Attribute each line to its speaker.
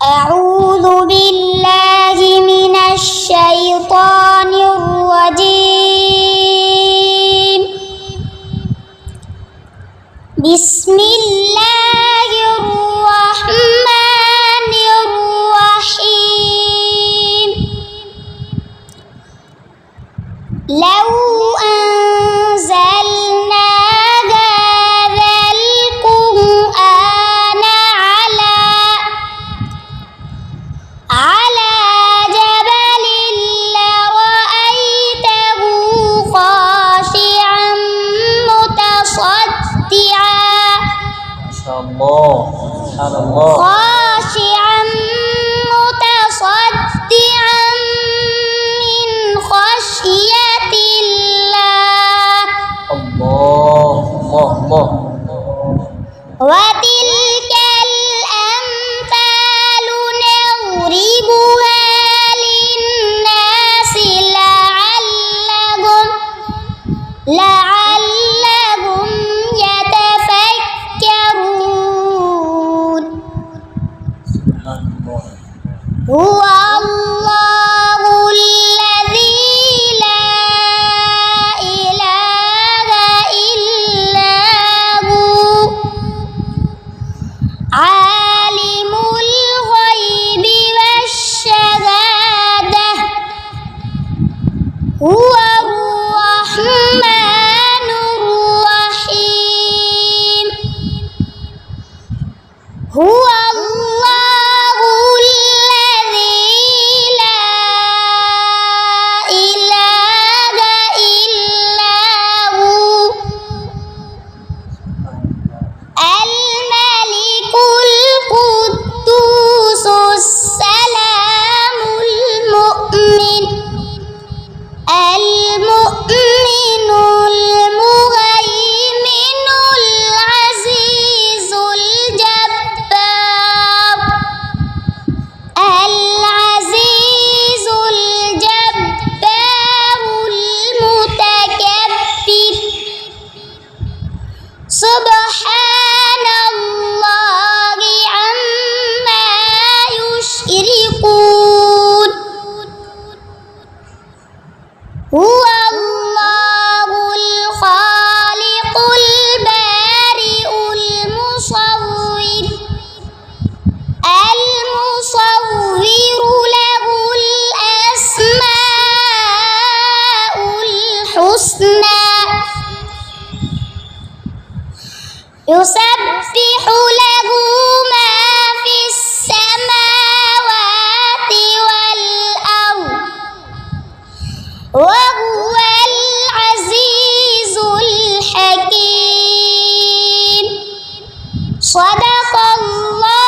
Speaker 1: أعوذ بالله من الشيطان الرجيم. بسم الله الرحمن الرحيم. لو أنزلنا هذا القرآن على جبل لرأيته خاشعا متصدعا خاشعا متصدعا من خشية الله. وتلك الأمثال نضربها للناس لعلهم يتفكرون. هو الله الذي لا إله إلا هو عالم الغيب والشهادة. هو الرحمن الرحيم. هو الله الذي لا إله إلا هو الملك القدوس السلام المؤمن المهيمن العزيز الجبار المتكبر. سبحان الله عما يشركون. هو الله الخالق البارئ المصور له الأسماء الحسنى. يسبح له ما في السماوات والأرض وهو العزيز الحكيم. صدق الله